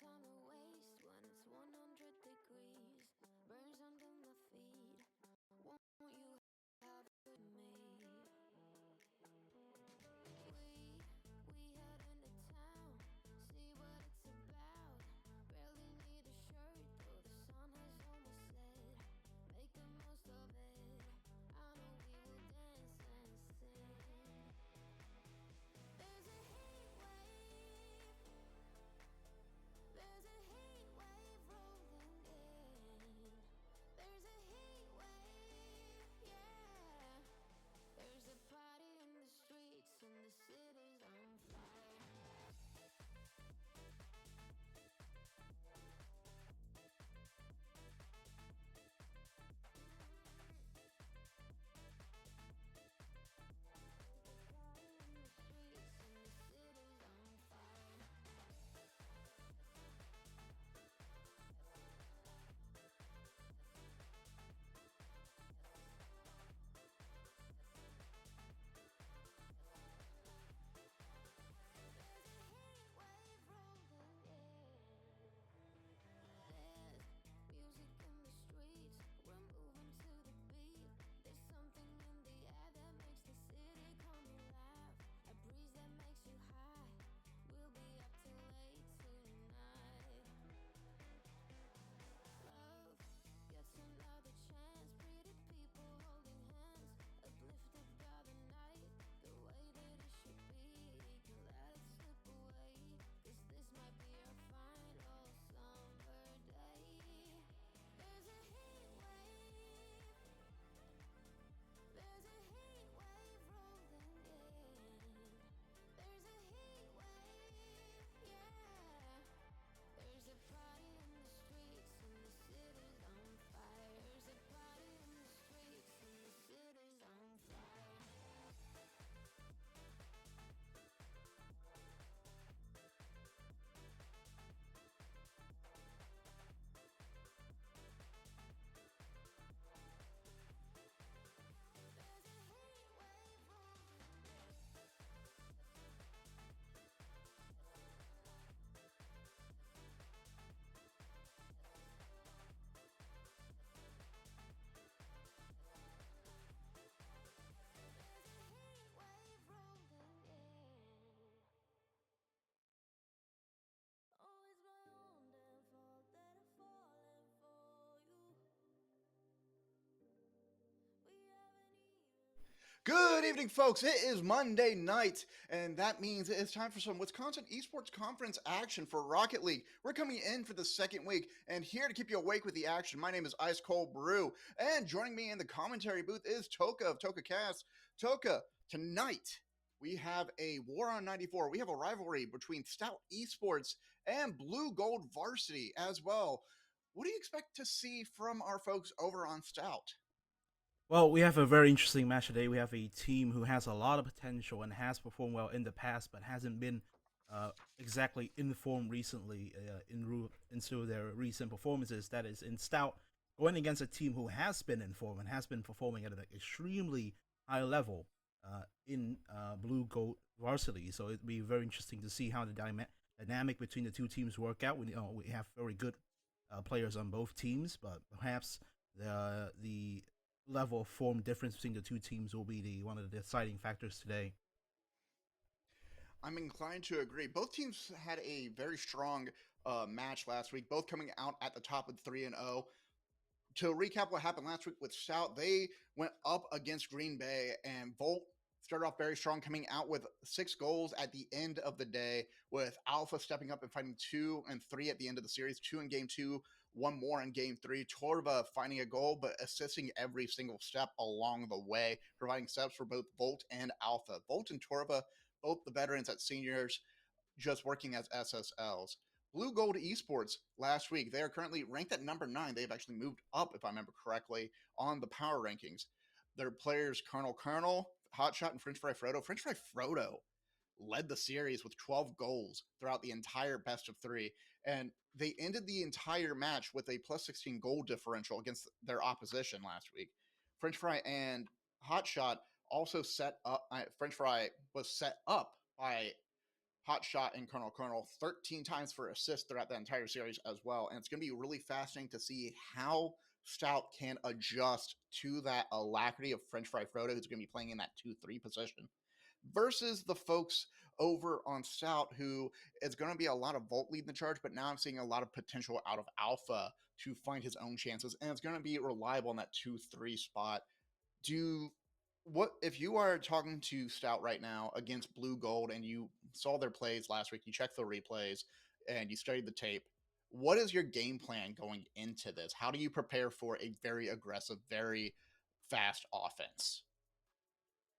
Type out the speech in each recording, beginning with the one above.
time to waste when it's 100 degrees. Burns under my feet. Won't you have it with me? We head into town, see what it's about. Barely need a shirt, though the sun has almost set. Make the most of it. I know we will dance and sing. There's a heat wave. There's a heat wave rolling in. There's a heat wave, yeah. There's a party in the streets and the city's on fire. Party in the streets and the city's on fire. There's a heat wave rolling in. There's music in the streets. We're moving to the beat. There's something in the air that makes the city come alive. A breeze that makes you high. We'll be up till late tonight. Love gets another chance. Pretty people holding hands, uplifted by the night, the way that it should be. Can let it slip away, 'cause this might be our final summer day. There's a heat wave. There's a heat wave rolling in. There's a heat wave, yeah. There's a party in the streets and the city's on fire. There's a party in the streets and the city's on fire. There's a heat wave rolling in. There's a heat wave rolling in. Oh, it's my own damn fault that I've fallen for you. We haven't even. Good evening, folks. It is Monday night, and that means it's time for some Wisconsin Esports Conference action for Rocket League. We're coming in for the second week, and here to keep you awake with the action, my name is Ice Cold Brew, and joining me in the commentary booth is Toka of Toka Cast. Toka, tonight we have a War on 94. We have a rivalry between Stout Esports and Blue Gold Varsity as well. What do you expect to see from our folks over on Stout? Well, we have a very interesting match today. We have a team who has a lot of potential and has performed well in the past, but hasn't been exactly in form recently into their recent performances. That is in Stout, going against a team who has been in form and has been performing at an extremely high level in Blue Gold Varsity. So it'd be very interesting to see how the dynamic between the two teams work out. We have very good players on both teams, but perhaps the level of form difference between the two teams will be the one of the deciding factors today. I'm inclined to agree. Both teams had a very strong match last week, both coming out at the top of 3 and 0. To recap what happened last week with Stout, they went up against Green Bay, and Volt started off very strong, coming out with 6 goals at the end of the day, with Alpha stepping up and fighting 2 and 3 at the end of the series, 2 in game 2, one more in game 3. Torva finding a goal, but assisting every single step along the way, providing steps for both Volt and Alpha. Volt and Torva, both the veterans at seniors, just working as SSLs. Blue Gold Esports last week, they are currently ranked at number 9. They've actually moved up, if I remember correctly, on the power rankings. Their players, Colonel, Hotshot, and French Fry Frodo. French Fry Frodo led the series with 12 goals throughout the entire best of 3. And they ended the entire match with a plus 16 goal differential against their opposition last week. French Fry and Hotshot also set up, French Fry was set up by hot shot in Colonel 13 times for assist throughout the entire series as well. And it's going to be really fascinating to see how Stout can adjust to that alacrity of French Fry Frodo, who's going to be playing in that 2-3 position, versus the folks over on Stout, who is going to be a lot of Volt leading the charge, but now I'm seeing a lot of potential out of Alpha to find his own chances, and it's going to be reliable in that 2-3 spot. What if you are talking to Stout right now against Blue Gold and you saw their plays last week, you checked the replays and you studied the tape, what is your game plan going into this? How do you prepare for a very aggressive, very fast offense?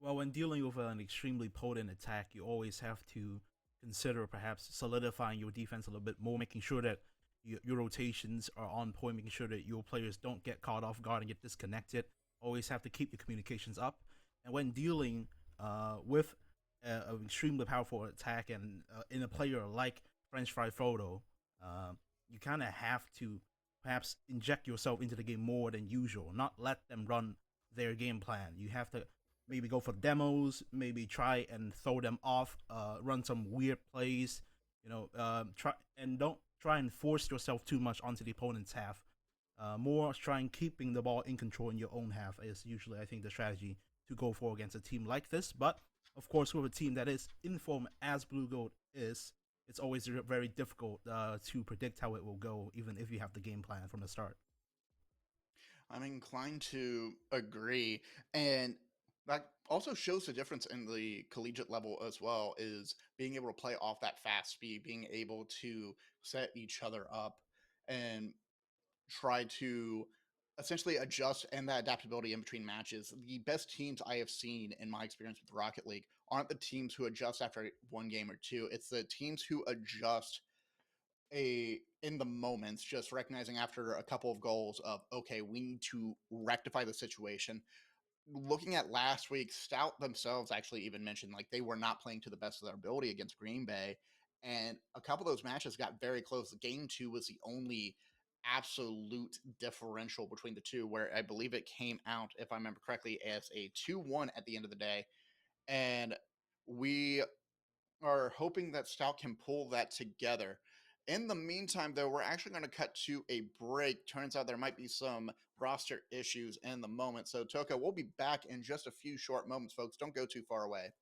Well, when dealing with an extremely potent attack, you always have to consider perhaps solidifying your defense a little bit more, making sure that your rotations are on point, making sure that your players don't get caught off guard and get disconnected. Always have to keep the communications up. And when dealing with an extremely powerful attack and in a player like French Fry Photo, you kind of have to perhaps inject yourself into the game more than usual, not let them run their game plan. You have to maybe go for demos, maybe try and throw them off, run some weird plays, don't try and force yourself too much onto the opponent's half. More try and keeping the ball in control in your own half is usually, I think, the strategy to go for against a team like this. But of course, with a team that is in form as Blue Gold is, it's always very difficult to predict how it will go, even if you have the game plan from the start. I'm inclined to agree. And that also shows the difference in the collegiate level as well, is being able to play off that fast speed, being able to set each other up and try to essentially adjust, and that adaptability in between matches. The best teams I have seen in my experience with Rocket League aren't the teams who adjust after one game or two. It's the teams who adjust in the moments, just recognizing after a couple of goals of, okay, we need to rectify the situation. Looking at last week, Stout themselves actually even mentioned like they were not playing to the best of their ability against Green Bay, and a couple of those matches got very close. Game 2 was the only absolute differential between the two, where I believe it came out, if I remember correctly, as a 2-1 at the end of the day. And we are hoping that Stout can pull that together. In the meantime, though, we're actually going to cut to a break. Turns out there might be some roster issues in the moment. So, Toka, we'll be back in just a few short moments, folks. Don't go too far away.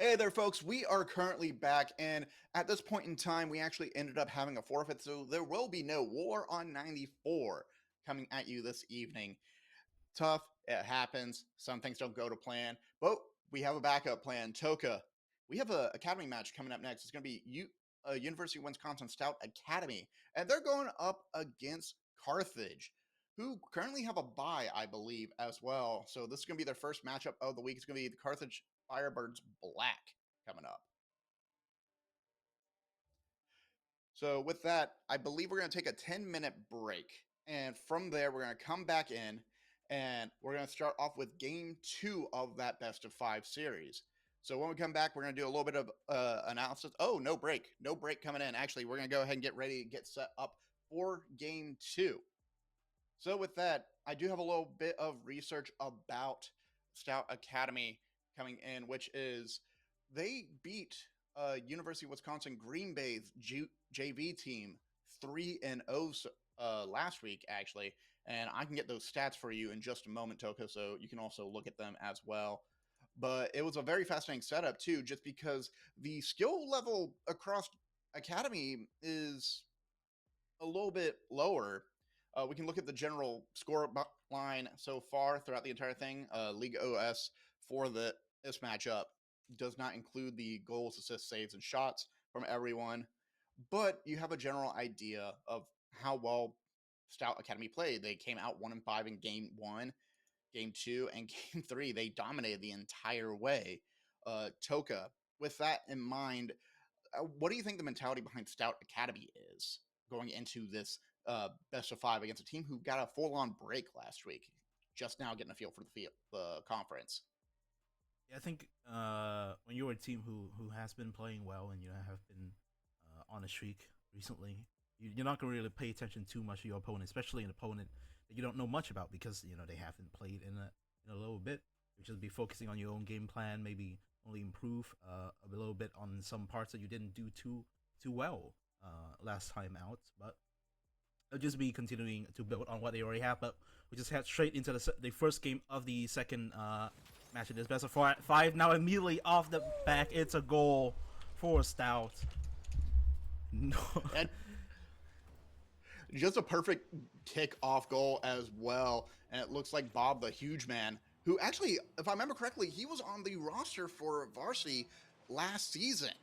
Hey there, folks. We are currently back, and at this point in time, we actually ended up having a forfeit, so there will be no War on 94 coming at you this evening. Tough, it happens. Some things don't go to plan, but we have a backup plan. Toka, we have a academy match coming up next. It's going to be University of Wisconsin Stout Academy, and they're going up against Carthage, who currently have a bye, I believe, as well. So this is going to be their first matchup of the week. It's going to be the Carthage Firebirds Black coming up. So with that, I believe we're going to take a 10-minute break. And from there, we're going to come back in and we're going to start off with game 2 of that best of 5 series. So when we come back, we're going to do a little bit of analysis. Oh, no break. No break coming in. Actually, we're going to go ahead and get ready to get set up for game 2. So with that, I do have a little bit of research about Stout Academy coming in, which is they beat University of Wisconsin Green Bay's JV team 3-0 last week, actually. And I can get those stats for you in just a moment, Toka, so you can also look at them as well. But it was a very fascinating setup, too, just because the skill level across Academy is a little bit lower. We can look at the general score line so far throughout the entire thing. League OS for this matchup does not include the goals, assists, saves, and shots from everyone, but you have a general idea of how well Stout Academy played. They came out 1-5 in game 1, game 2, and game 3. They dominated the entire way. Toka, with that in mind, what do you think the mentality behind Stout Academy is going into this best of 5 against a team who got a full-on break last week, just now getting a feel for the conference? Yeah, I think when you're a team who has been playing well and you have been on a streak recently, you're not going to really pay attention too much to your opponent, especially an opponent that you don't know much about because they haven't played in a little bit. You should be focusing on your own game plan, maybe only improve a little bit on some parts that you didn't do too well last time out. But they'll just be continuing to build on what they already have. But we just head straight into the first game of the second match of this best of 5. Now immediately off the back, it's a goal for Stout. No. And just a perfect kick-off goal as well. And it looks like Bob the Huge Man, who actually, if I remember correctly, he was on the roster for varsity last season.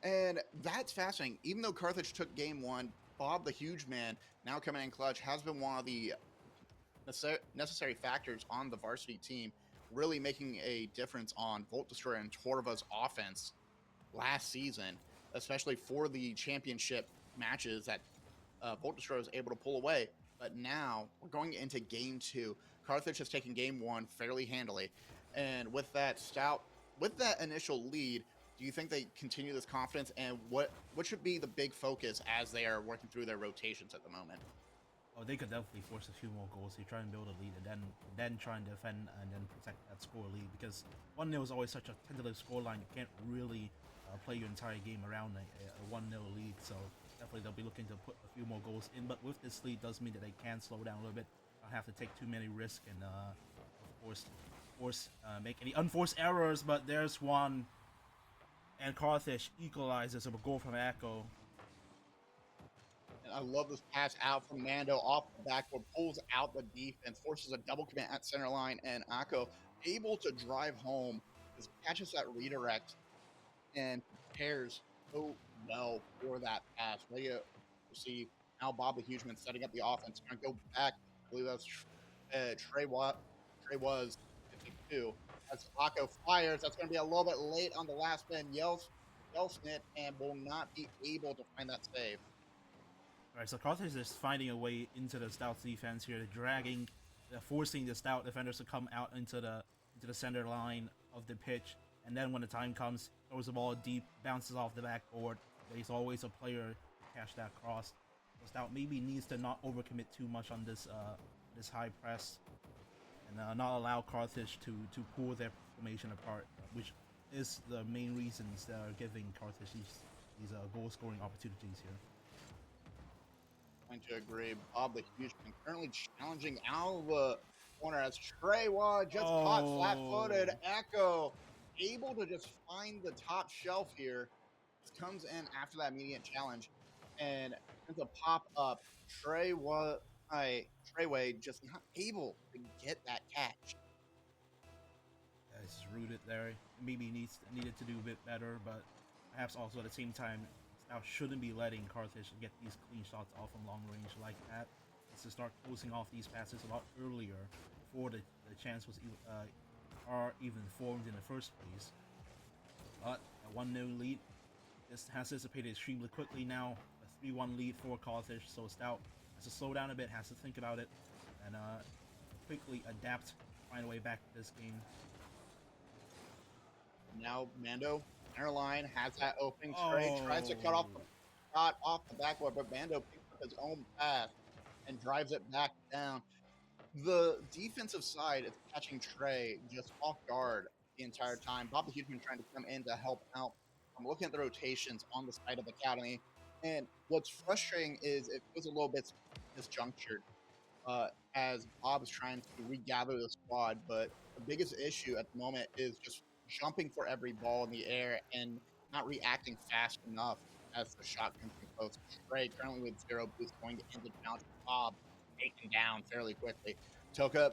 And that's fascinating. Even though Carthage took game 1, Bob the Huge Man, now coming in clutch, has been one of the necessary factors on the varsity team, really making a difference on Volt Destroyer and Torva's offense last season, especially for the championship matches that Volt Destroyer was able to pull away. But now we're going into game 2. Carthage has taken game 1 fairly handily. And with that with that initial lead, do you think they continue this confidence? And what should be the big focus as they are working through their rotations at the moment? Oh, they could definitely force a few more goals. They try and build a lead and then try and defend and then protect that score lead, because 1-0 is always such a tentative scoreline. You can't really play your entire game around a 1-0 lead. So definitely they'll be looking to put a few more goals in. But with this lead, does mean that they can slow down a little bit. Don't have to take too many risks and of course make any unforced errors. But there's one, and Carthage equalizes with a goal from Echo. And I love this pass out from Mando off the backboard, pulls out the defense, forces a double commit at center line, and Akko able to drive home, just catches that redirect and prepares so well for that pass. Ready to receive. Now Bob the Hugeman setting up the offense. Going to go back. I believe that's Trey was 52. As Akko fires, that's going to be a little bit late on the last spin. Yells it and will not be able to find that save. Alright, so Carthage is finding a way into the Stout's defense here, forcing the Stout defenders to come out into the center line of the pitch, and then when the time comes, throws the ball deep, bounces off the backboard. There's always a player to catch that cross. So Stout maybe needs to not overcommit too much on this high press, and not allow Carthage to pull their formation apart, which is the main reasons that are giving Carthage these goal scoring opportunities here. To agree. Bob the Huge Man currently challenging out of the corner as Trewa just caught flat-footed. Echo able to just find the top shelf here. Just comes in after that immediate challenge and ends a pop up. Treyway just not able to get that catch. It's rooted there. Maybe needed to do a bit better, but perhaps also at the same time, Stout shouldn't be letting Carthage get these clean shots off from long range like that. It's to start closing off these passes a lot earlier before the chance was even formed in the first place. But a 1-0 lead just has dissipated extremely quickly now. A 3-1 lead for Carthage, so Stout has to slow down a bit, has to think about it, and quickly adapt, find a way back to this game. Now Mando, center line, has that opening trade, tries to cut Oh, off the shot off the backboard, but Mando picks up his own pass and drives it back down. The defensive side is catching Trey just off guard the entire time. Bob the Hugeman trying to come in to help out. I'm looking at the rotations on the side of the academy, and what's frustrating is it feels a little bit disjunctured as Bob is trying to regather the squad. But the biggest issue at the moment is just jumping for every ball in the air and not reacting fast enough as the shot comes in close. Trey currently with 0 boost going to end the challenge. Bob taken down fairly quickly. Toka,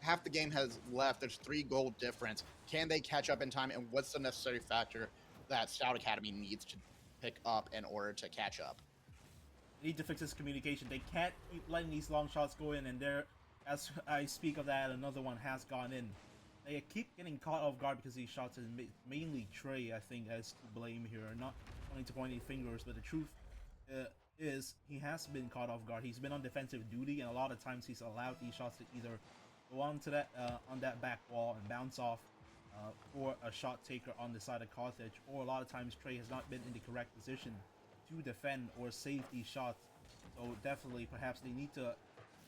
half the game has left. There's 3 goal difference. Can they catch up in time? And what's the necessary factor that Stout Academy needs to pick up in order to catch up? they need to fix this communication. They can't keep letting these long shots go in, and there, as I speak of that, another one has gone in. They keep getting caught off guard because these shots, and mainly Trey, I think, is to blame here. Not wanting to point any fingers, but the truth is he has been caught off guard. He's been on defensive duty, and a lot of times he's allowed these shots to either go onto that on that back wall and bounce off for a shot taker on the side of Carthage, or a lot of times Trey has not been in the correct position to defend or save these shots. So definitely, perhaps they need to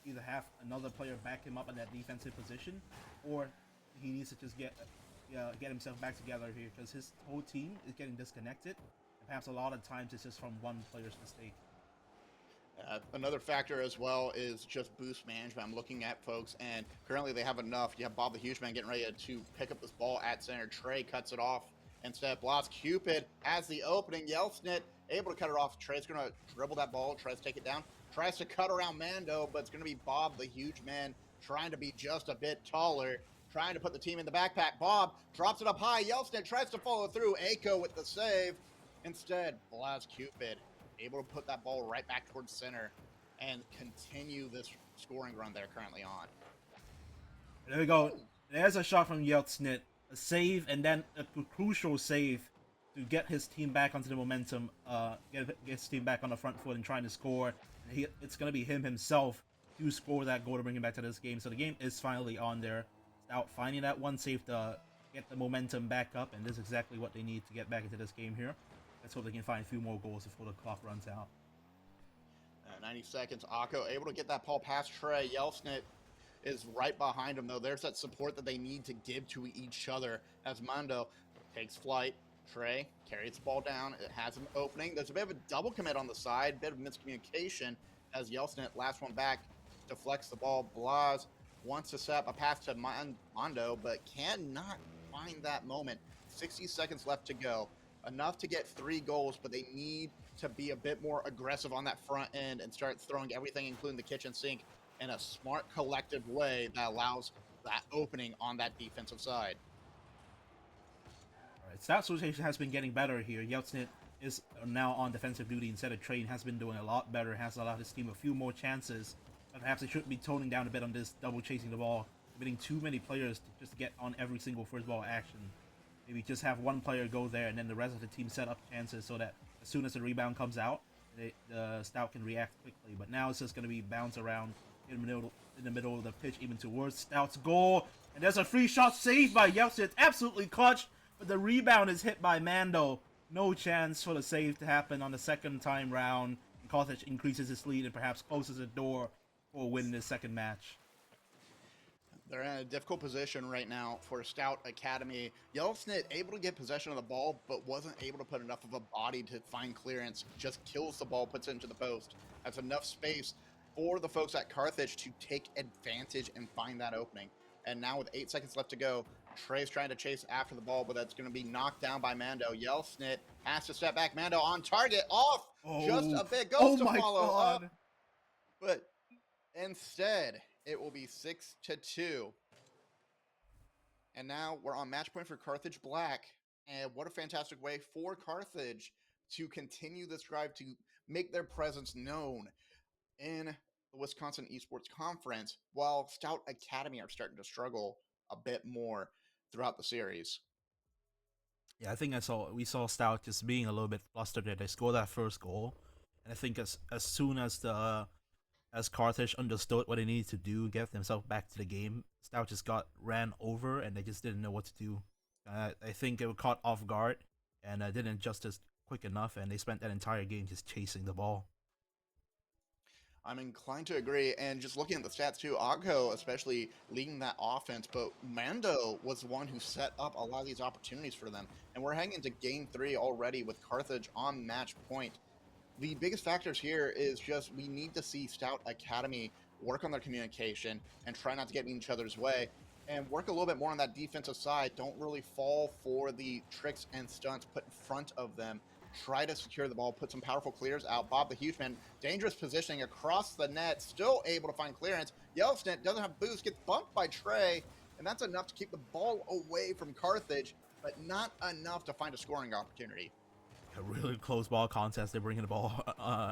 either have another player back him up in that defensive position, or he needs to just get himself back together here, because his whole team is getting disconnected. And perhaps a lot of times it's just from one player's mistake. Another factor as well is just boost management. I'm looking at folks, and currently they have enough. You have Bob the Huge Man getting ready to pick up this ball at center. Trey cuts it off. Instead, blocks. Cupid has the opening. Yelsnit able to cut it off. Trey's going to dribble that ball, tries to take it down, tries to cut around Mando, but it's going to be Bob the Huge Man trying to be just a bit taller, trying to put the team in the backpack. Bob drops it up high. Yelsnit tries to follow through. Aiko with the save. Instead, Blaz Cupid able to put that ball right back towards center and continue this scoring run they're currently on. There we go. There's a shot from Yeltsnit. A save, and then a crucial save to get his team back onto the momentum, get his team back on the front foot and trying to score. It's going to be him himself to score that goal to bring him back to this game. So the game is finally on there. Stout finding that one save to get the momentum back up, and this is exactly what they need to get back into this game here. Let's hope they can find a few more goals before the clock runs out. 90 seconds. Akko able to get that ball past Trey. Yelsnit is right behind him, though. There's that support that they need to give to each other as Mando takes flight. Trey carries the ball down. It has an opening. There's a bit of a double commit on the side, bit of miscommunication as Yelsnit, last one back, deflects the ball. Blaz wants to set up a pass to Mando, but cannot find that moment. 60 seconds left to go. Enough to get 3 goals, but they need to be a bit more aggressive on that front end and start throwing everything, including the kitchen sink, in a smart, collective way that allows that opening on that defensive side. All right, Stout's rotation has been getting better here. Yeltsnit is now on defensive duty instead of Train, has been doing a lot better, has allowed his team a few more chances. But perhaps they should be toning down a bit on this double chasing the ball, committing too many players to just get on every single first ball action. Maybe just have one player go there and then the rest of the team set up chances so that as soon as the rebound comes out, the Stout can react quickly. But now it's just going to be bounce around in the middle of the pitch, even towards Stout's goal. And there's a free shot saved by Yeltsin. It's absolutely clutch, but the rebound is hit by Mando. No chance for the save to happen on the second time round. And Carthage increases his lead and perhaps closes the door for a win in this second match. They're in a difficult position right now for Stout Academy. Yelsnit able to get possession of the ball, but wasn't able to put enough of a body to find clearance. Just kills the ball, puts it into the post. That's enough space for the folks at Carthage to take advantage and find that opening. And now with 8 seconds left to go, Trey's trying to chase after the ball, but that's going to be knocked down by Mando. Yelsnit has to step back. Mando on target, off just a bit, goes Oh to my follow god. up, but instead it will be 6-2. And now we're on match point for Carthage Black. And what a fantastic way for Carthage to continue this drive to make their presence known in the Wisconsin Esports Conference, while Stout Academy are starting to struggle a bit more throughout the series. Yeah, I think we saw Stout just being a little bit flustered there. They scored that first goal, and I think as soon as Carthage understood what they needed to do, get themselves back to the game, Stout just got ran over, and they just didn't know what to do. I think they were caught off guard and didn't adjust as quick enough, and they spent that entire game just chasing the ball. I'm inclined to agree. And just looking at the stats too, Agho especially leading that offense, but Mando was the one who set up a lot of these opportunities for them. And we're heading into game 3 already with Carthage on match point. The biggest factors here is just we need to see Stout Academy work on their communication and try not to get in each other's way and work a little bit more on that defensive side. Don't really fall for the tricks and stunts put in front of them. Try to secure the ball, put some powerful clears out. Bob the Huge Man, dangerous positioning across the net, still able to find clearance. Yellowstone doesn't have boost, gets bumped by Trey, and that's enough to keep the ball away from Carthage, but not enough to find a scoring opportunity. A really close ball contest. They're bringing the ball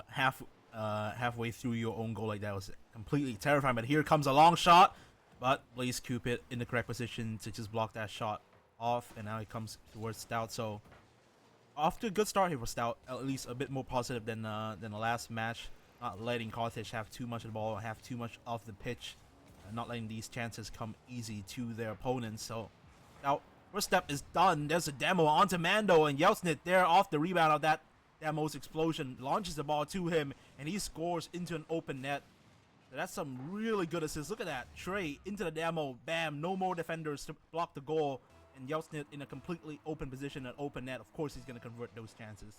halfway through your own goal like that was completely terrifying. But here comes a long shot, but Blaze Cupid in the correct position to just block that shot off, and now he comes towards Stout. So off to a good start here for Stout, at least a bit more positive than the last match. Not letting Carthage have too much of the ball, have too much of the pitch, and not letting these chances come easy to their opponents. So Stout, first step is done. There's a demo onto Mando, and Yelsnit there off the rebound of that demo's explosion launches the ball to him, and he scores into an open net. So that's some really good assists. Look at that. Trey into the demo. Bam. No more defenders to block the goal. And Yelsnit in a completely open position, an open net. Of course, he's going to convert those chances.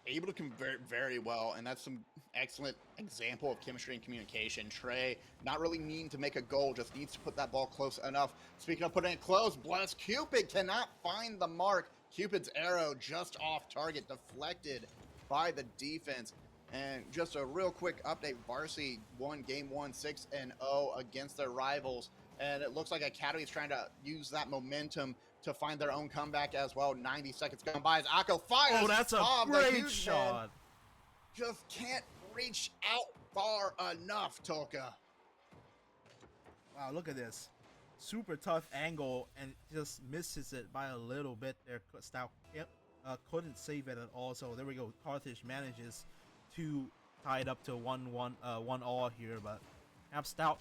Able to convert very well, and that's some excellent example of chemistry and communication. Trey, not really needing to make a goal, just needs to put that ball close enough. Speaking of putting it close, Bless Cupid cannot find the mark. Cupid's arrow just off target, deflected by the defense. And just a real quick update, Varsity won game 1 6-0 against their rivals, and it looks like Academy is trying to use that momentum to find their own comeback as well. 90 seconds gone by as Akko fires. Oh, that's a great shot. Just can't reach out far enough, Tolka. Wow, look at this. Super tough angle and just misses it by a little bit there. Stout couldn't save it at all. So there we go. Carthage manages to tie it up to 1-1 here, but perhaps Stout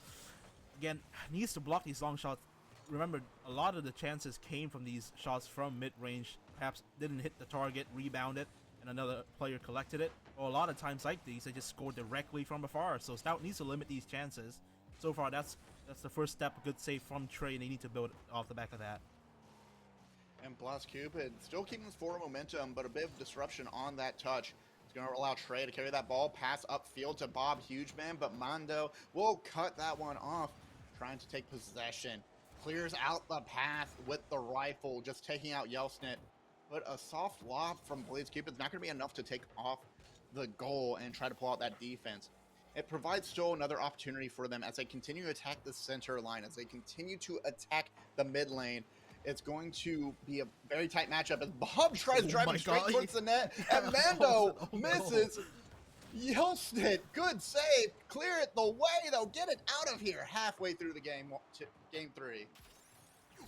again needs to block these long shots. Remember, a lot of the chances came from these shots from mid-range. Perhaps didn't hit the target, rebounded, and another player collected it. Or a lot of times like these, they just scored directly from afar. So Stout needs to limit these chances. So far, that's the first step. A good save from Trey, and they need to build off the back of that. And Blast Cupid still keeping this forward momentum, but a bit of disruption on that touch. It's going to allow Trey to carry that ball, pass upfield to Bob Hugeman, but Mondo will cut that one off, trying to take possession. Clears out the path with the rifle, just taking out Yelsnit. But a soft lob from Blaze Cupid is not going to be enough to take off the goal and try to pull out that defense. It provides still another opportunity for them as they continue to attack the center line, as they continue to attack the mid lane. It's going to be a very tight matchup as Bob tries driving straight towards the net, and Mando misses. Yelsnit, good save. Clear it the way, though. Get it out of here halfway through the game 3.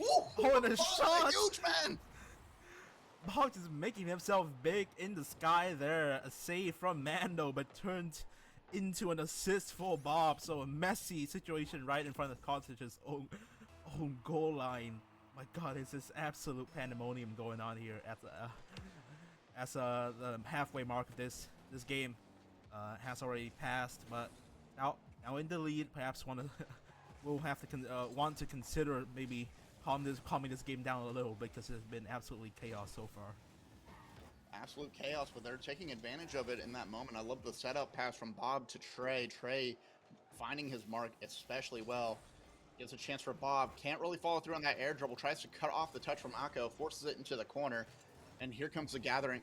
Ooh, oh, and a shot. Huge man. Bob is making himself big in the sky there. A save from Mando, but turned into an assist for Bob. So a messy situation right in front of Carthage's own goal line. My God, it's this absolute pandemonium going on here at the halfway mark of this game. Has already passed, but now in the lead. Perhaps we'll have to want to consider maybe calming this game down a little bit, because it's been absolutely chaos so far. Absolute chaos, but they're taking advantage of it in that moment. I love the setup pass from Bob to Trey. Trey finding his mark especially well. Gives a chance for Bob. Can't really follow through on that air dribble. Tries to cut off the touch from Akko. Forces it into the corner. And here comes the gathering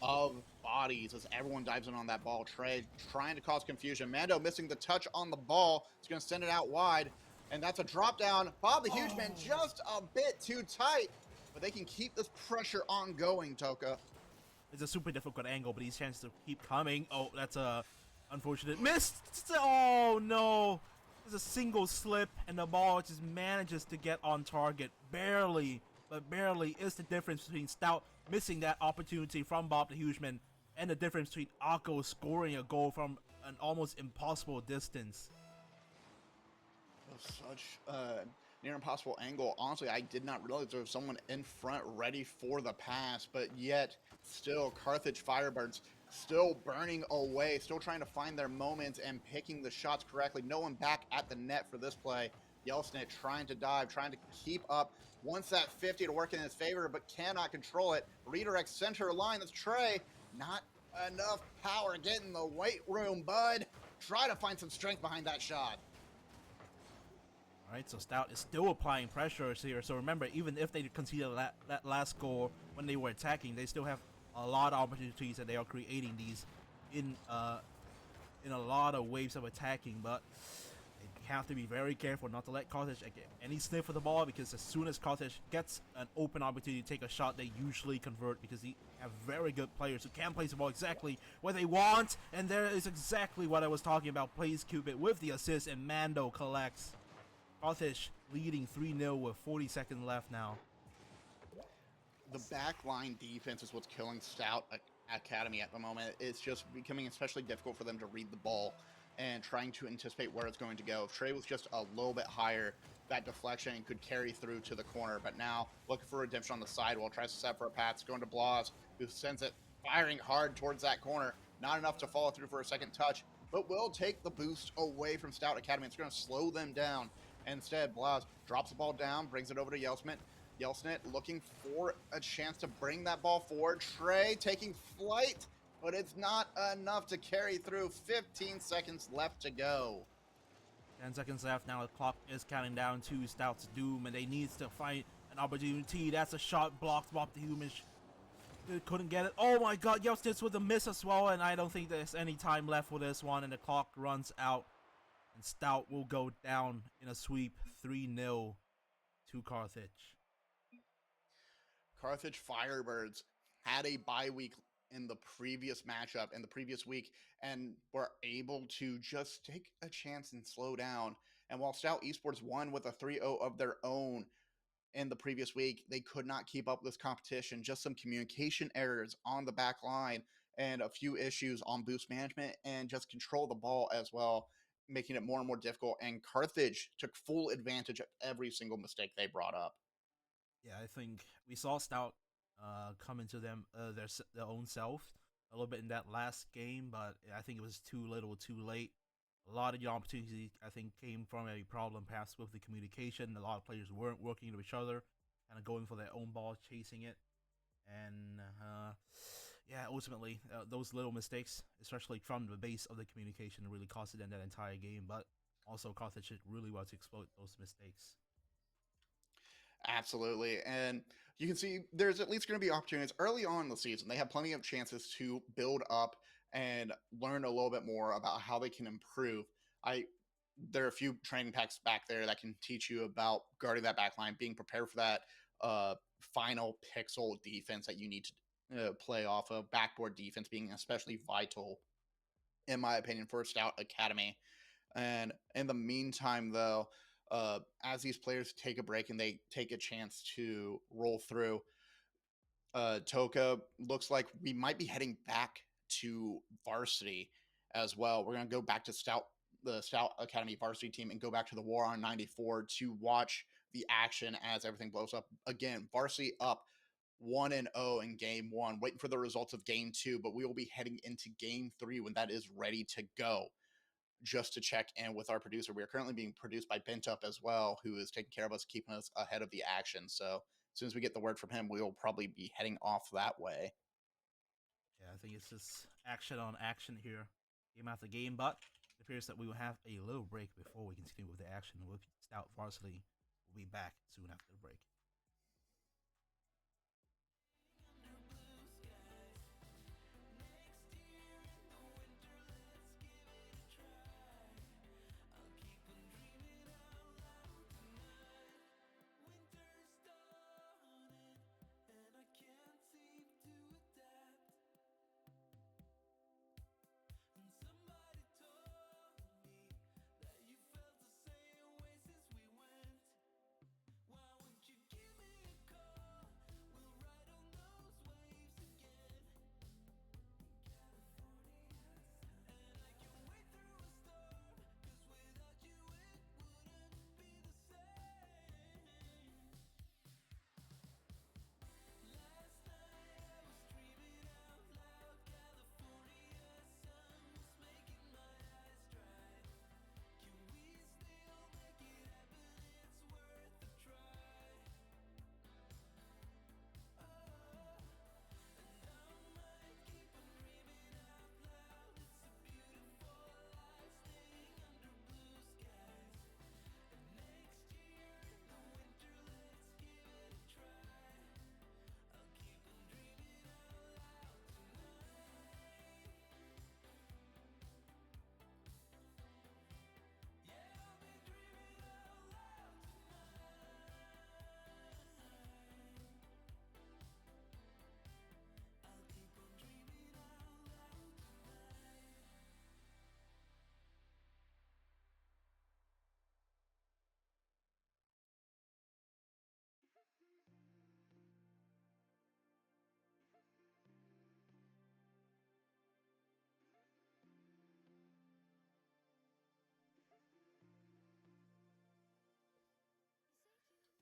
of bodies as everyone dives in on that ball. Trey trying to cause confusion. Mando missing the touch on the ball. He's going to send it out wide. And that's a drop down. Bob the Huge Man just a bit too tight. But they can keep this pressure ongoing, Toka. It's a super difficult angle, but he's chance to keep coming. Oh, that's a unfortunate miss. Oh no. There's a single slip, and the ball just manages to get on target. Barely, but barely is the difference between Stout missing that opportunity from Bob the Hugeman and the difference between Akko scoring a goal from an almost impossible distance. Such near impossible angle. Honestly, I did not realize there was someone in front ready for the pass, but yet still Carthage Firebirds still burning away, still trying to find their moments and picking the shots correctly. No one back at the net for this play. Yelsnit trying to dive, trying to keep up. Wants that 50 to work in his favor, but cannot control it. Redirect center line. That's Trey. Not enough power. Get in the weight room, bud. Try to find some strength behind that shot. Alright, so Stout is still applying pressure here. So remember, even if they conceded that last goal when they were attacking, they still have a lot of opportunities that they are creating these in a lot of waves of attacking. But they have to be very careful not to let Carthage get any sniff of the ball, because as soon as Carthage gets an open opportunity to take a shot, they usually convert, because they have very good players who can place the ball exactly where they want. And there is exactly what I was talking about. Plays Cupid with the assist, and Mando collects. Carthage leading 3-0 with 40 seconds left now. The backline defense is what's killing Stout Academy at the moment. It's just becoming especially difficult for them to read the ball and trying to anticipate where it's going to go. If Trey was just a little bit higher, that deflection could carry through to the corner. But now looking for redemption on the sidewall, tries to set for a pass, going to Blas, who sends it firing hard towards that corner. Not enough to follow through for a second touch, but will take the boost away from Stout Academy. It's going to slow them down. Instead, Blas drops the ball down, brings it over to Yelsnit looking for a chance to bring that ball forward. Trey taking flight, but it's not enough to carry through. 15 seconds left to go. 10 seconds left now. The clock is counting down to Stout's doom, and they need to find an opportunity. That's a shot blocked. Bob the Human couldn't get it. Oh my god, Yelsnit with a miss as well, and I don't think there's any time left for this one, and the clock runs out. And Stout will go down in a sweep 3-0 to Carthage. Carthage Firebirds had a bye week in the previous matchup in the previous week and were able to just take a chance and slow down. And while Stout Esports won with a 3-0 of their own in the previous week, they could not keep up with this competition. Just some communication errors on the back line and a few issues on boost management and just control the ball as well, making it more and more difficult. And Carthage took full advantage of every single mistake they brought up. Yeah, I think we saw Stout come into their own self a little bit in that last game, but I think it was too little, too late. A lot of the opportunities, I think, came from a problem perhaps with the communication. A lot of players weren't working with each other, kind of going for their own ball, chasing it. And yeah, ultimately, those little mistakes, especially from the base of the communication, really costed them that entire game. But also, Carthage did really well to exploit those mistakes. Absolutely. And you can see there's at least going to be opportunities early on in the season. They have plenty of chances to build up and learn a little bit more about how they can improve. I There are a few training packs back there that can teach you about guarding that back line, being prepared for that final pixel defense that you need to play off of. Backboard defense being especially vital, in my opinion, for Stout Academy. And in the meantime, though, as these players take a break and they take a chance to roll through, Toka, looks like we might be heading back to varsity as well. We're going to go back to the Stout Academy varsity team, and go back to the War on 94 to watch the action as everything blows up. Again, varsity up 1-0 in game one, waiting for the results of game two, but we will be heading into game three when that is ready to go. Just to check in with our producer. We are currently being produced by Bent Up as well, who is taking care of us, keeping us ahead of the action. So as soon as we get the word from him, we will probably be heading off that way. Yeah, I think it's just action on action here, game after game. But it appears that we will have a little break before we continue with the action. action with Stout Varsity. Will be back soon after the break.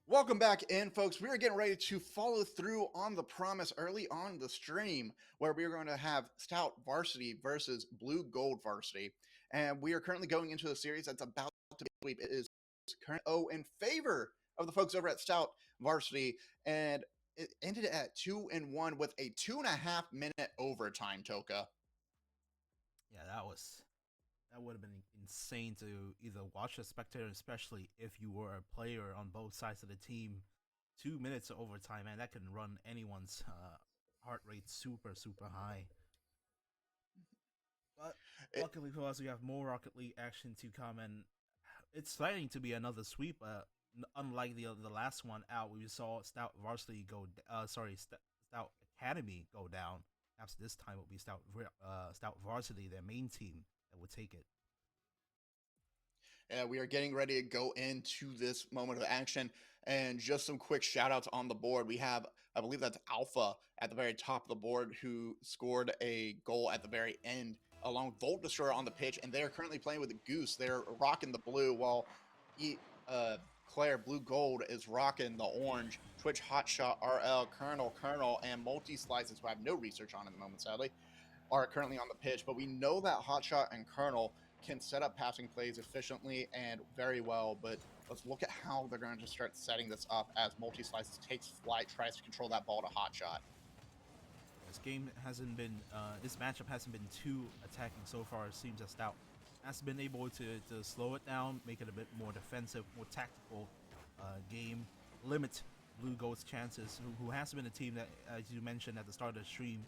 Welcome back in, folks. We are getting ready to follow through on the promise early on the stream, where we are going to have Stout Varsity versus Blue Gold Varsity. And we are currently going into a series that's about to be sweep. It is current in favor of the folks over at Stout Varsity, and it ended at 2-1 with a 2.5-minute overtime, Toka. Yeah, that would have been insane to either watch a spectator, especially if you were a player on both sides of the team. 2 minutes of overtime, man, that can run anyone's heart rate super, super high. But luckily for us, we have more Rocket League action to come, and it's starting to be another sweep. Unlike the last one out, we saw Stout Varsity Stout Academy go down. Perhaps this time it will be Stout Varsity, their main team, that would take it. We are getting ready to go into this moment of action. And just some quick shout outs on the board. We have, I believe that's Alpha at the very top of the board, who scored a goal at the very end, along with Volt Destroyer on the pitch. And they're currently playing with the Goose. They're rocking the blue, while Claire Blue Gold is rocking the orange. Twitch Hotshot, RL, Colonel, and Multi Slices, who I have no research on at the moment, sadly, are currently on the pitch. But we know that Hotshot and Colonel can set up passing plays efficiently and very well, but let's look at how they're going to start setting this up as Multi Slices takes flight, tries to control that ball to Hotshot. This matchup hasn't been too attacking so far. It seems that Stout has been able to slow it down, make it a bit more defensive, more tactical game, limit Blue Gold's chances, who has been a team that, as you mentioned at the start of the stream,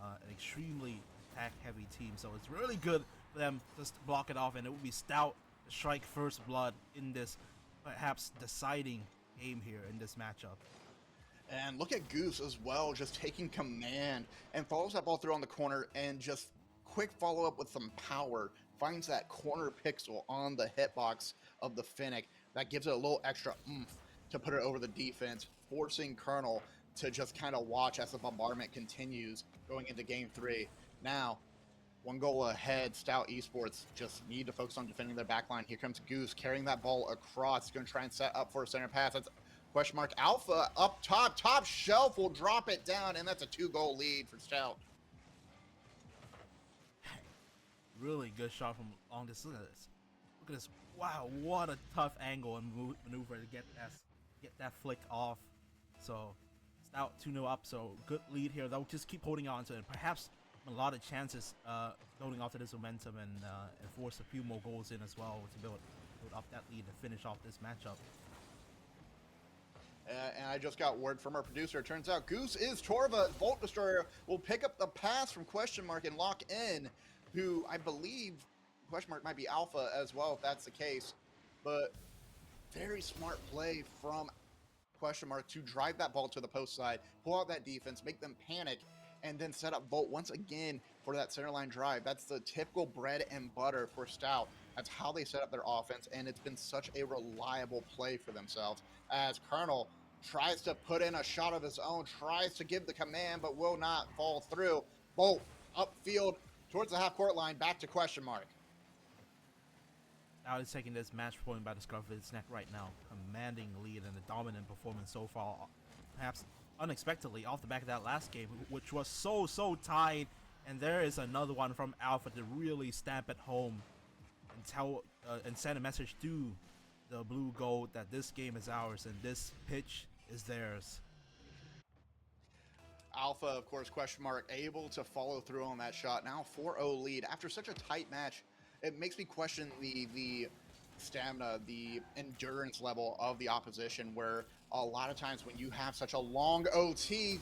an extremely attack-heavy team. So it's really good for them just to block it off, and it will be Stout to strike first blood in this perhaps deciding game here in this matchup. And look at Goose as well, just taking command and follows that ball through on the corner and just quick follow-up with some power. Finds that corner pixel on the hitbox of the Finnick. That gives it a little extra oomph to put it over the defense, forcing Colonel to just kind of watch as the bombardment continues going into Game 3. Now, one goal ahead, Stout Esports just need to focus on defending their backline. Here comes Goose carrying that ball across. He's going to try and set up for a center pass. That's question mark. Alpha up top shelf will drop it down, and that's a 2-goal lead for Stout. Really good shot from long distance. Look at this. Wow, what a tough angle and maneuver to get that flick off. So Stout 2-0 up, so good lead here. They'll just keep holding on to it. Perhaps a lot of chances building off to this momentum and force a few more goals in as well to build build up that lead to finish off this matchup. And I just got word from our producer. It turns out Goose is Torva. Volt Destroyer will pick up the pass from Question Mark and lock in, who I believe Question Mark might be Alpha as well, if that's the case. But very smart play from Question Mark to drive that ball to the post side, pull out that defense, make them panic, and then set up Volt once again for that center line drive. That's the typical bread and butter for Stout. That's how they set up their offense, and it's been such a reliable play for themselves as Colonel tries to put in a shot of his own, tries to give the command, but will not fall through. Bolt upfield towards the half-court line, back to Question Mark. Stout is taking this match point by the scruff of its neck right now, commanding lead and a dominant performance so far, perhaps unexpectedly off the back of that last game, which was so tight. And there is another one from Alpha to really stamp it home and tell and send a message to the blue gold that this game is ours and this pitch is theirs. Alpha, of course, Question Mark, able to follow through on that shot. Now 4-0 lead. After such a tight match, it makes me question the stamina, the endurance level of the opposition, where a lot of times when you have such a long OT,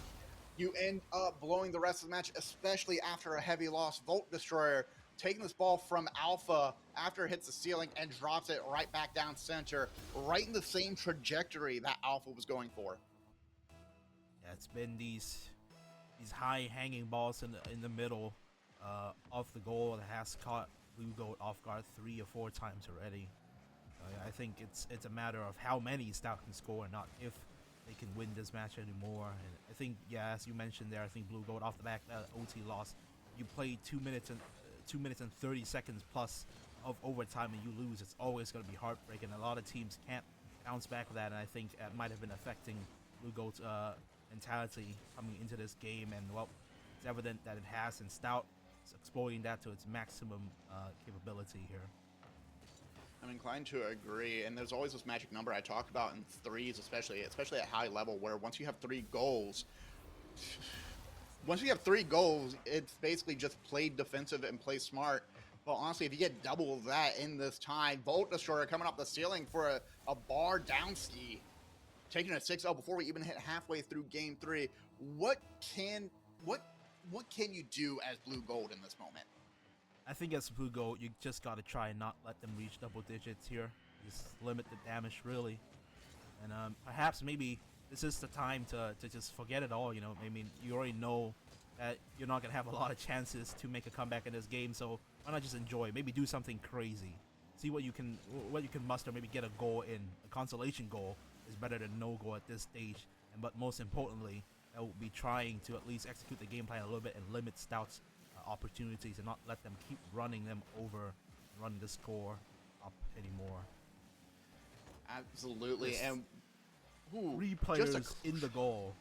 you end up blowing the rest of the match, especially after a heavy loss. Volt Destroyer taking this ball from Alpha after it hits the ceiling and drops it right back down center, right in the same trajectory that Alpha was going for. Yeah, it's been these high hanging balls in the middle of the goal that has caught blue gold off guard 3 or 4 times already. I think it's a matter of how many Stout can score and not if they can win this match anymore. And I think, yeah, as you mentioned there, I think blue gold off the back that OT loss, you play 2 minutes and 30 seconds plus of overtime and you lose. It's always going to be heartbreaking. A lot of teams can't bounce back with that, and I think it might have been affecting blue gold's mentality coming into this game. And well, it's evident that it has, and Stout is exploiting that to its maximum capability here. I'm inclined to agree, and there's always this magic number I talk about in threes, especially at high level, where once you have 3 goals, it's basically just play defensive and play smart. But honestly, if you get double that in this time, Volt Destroyer coming up the ceiling for a bar down ski, taking a 6-0 before we even hit halfway through game 3. What can you do as blue gold in this moment? I think as blue gold, you just got to try and not let them reach double digits here. Just limit the damage, really. And perhaps maybe this is the time to just forget it all. You know, I mean, you already know that you're not going to have a lot of chances to make a comeback in this game, so why not just enjoy? Maybe do something crazy. See what you can muster, maybe get a goal in. A consolation goal is better than no goal at this stage. But most importantly, I will be trying to at least execute the game plan a little bit and limit Stout's opportunities and not let them keep running them over, running the score up anymore. Absolutely. And 3 players in the goal.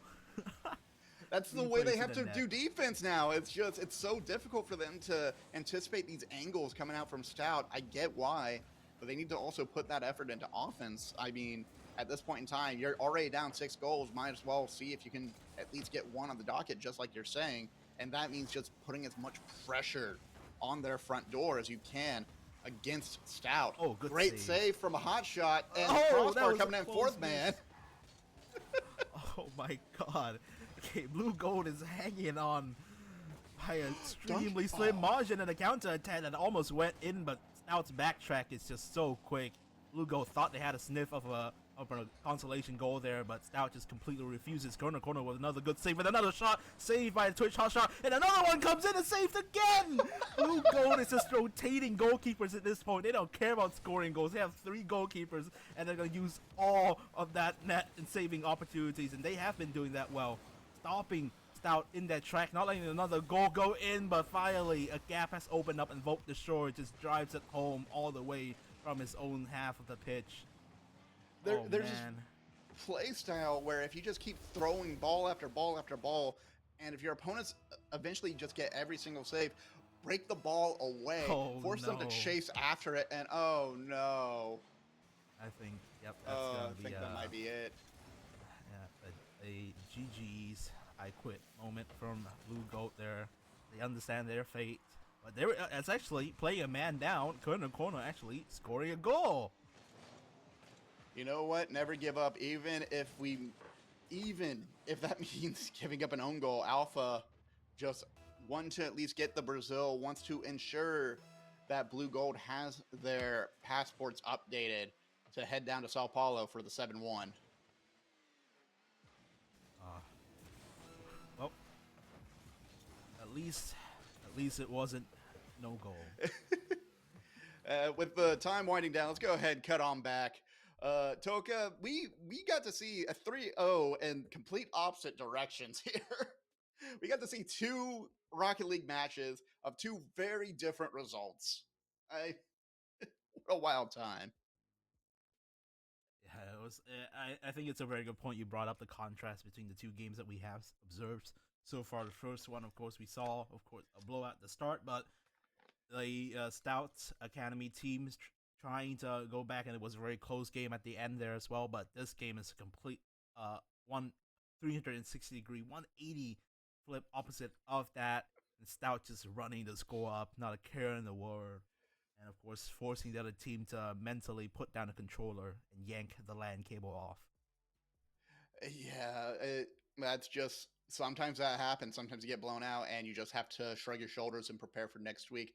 That's the way they have to do defense now. It's so difficult for them to anticipate these angles coming out from Stout. I get why, but they need to also put that effort into offense. I mean, at this point in time, you're already down 6 goals. Might as well see if you can at least get 1 on the docket, just like you're saying. And that means just putting as much pressure on their front door as you can against Stout. Oh, good Great save from a hot shot. And Crossbar Crossbar coming in 4th man. Oh my god. Okay, blue gold is hanging on by an extremely slim margin in a counter attack that almost went in, but Stout's backtrack is just so quick. Blue gold thought they had a sniff of a consolation goal there, but Stout just completely refuses. Corner with another good save, with another shot saved by a Twitch hot shot, and another one comes in and saved again. Blue gold is just rotating goalkeepers at this point. They don't care about scoring goals. They have 3 goalkeepers, and they're gonna use all of that net and saving opportunities, and they have been doing that well, stopping Stout in that track, not letting another goal go in. But finally a gap has opened up and Volt Destroyer just drives it home all the way from his own half of the pitch. There's this play style where if you just keep throwing ball after ball after ball, and if your opponents eventually just get every single save, break the ball away, force them to chase after it, and oh no. I think, yep, that's gonna be, that might be it. Yeah, a GG's I quit moment from Blue Goat there. They understand their fate, but it's actually playing a man down, corner actually scoring a goal. You know what? Never give up, even if that means giving up an own goal. Alpha just want to at least get the Brazil, wants to ensure that Blue Gold has their passports updated to head down to Sao Paulo for the 7-1. Uh, well, at least, at least it wasn't no goal. With the time winding down, let's go ahead and cut on back. Toka, we got to see a 3-0 in complete opposite directions here. We got to see two Rocket League matches of two very different results. What a wild time. Yeah, it was. I think it's a very good point you brought up the contrast between the two games that we have observed so far. The first one, of course, we saw, of course, a blowout at the start, but the Stout Academy teams trying to go back, and it was a very close game at the end there as well. But this game is a complete one 360-degree 180 flip opposite of that, and Stout just running the score up, not a care in the world, and of course forcing the other team to mentally put down a controller and yank the LAN cable off. Yeah, that's just sometimes that happens. Sometimes you get blown out, and you just have to shrug your shoulders and prepare for next week.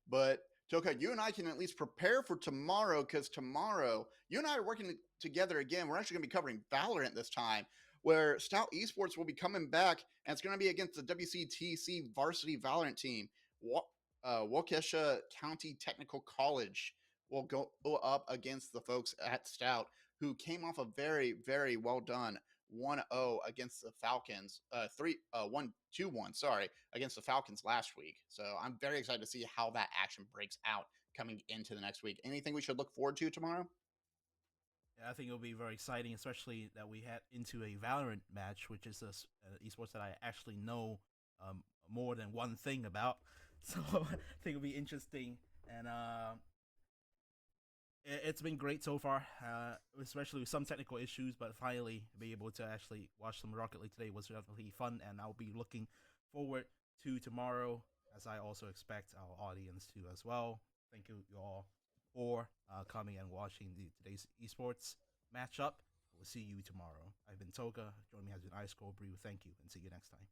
But Toka, you and I can at least prepare for tomorrow because tomorrow you and I are working together again. We're actually going to be covering Valorant this time, where Stout Esports will be coming back, and it's going to be against the WCTC varsity Valorant team. Waukesha County Technical College will go up against the folks at Stout, who came off a very, very well done 1-0 against the Falcons, 1-2-1, sorry, against the Falcons last week. So I'm very excited to see how that action breaks out coming into the next week. Anything we should look forward to tomorrow? Yeah, I think it'll be very exciting, especially that we head into a Valorant match, which is a esports that I actually know more than one thing about. So I think it'll be interesting, and it's been great so far, especially with some technical issues. But finally, be able to actually watch some Rocket League today was definitely fun, and I'll be looking forward to tomorrow, as I also expect our audience to as well. Thank you all for coming and watching today's esports matchup. We'll see you tomorrow. I've been Toga. Join me as an Ice Cold Brew. Thank you, and see you next time.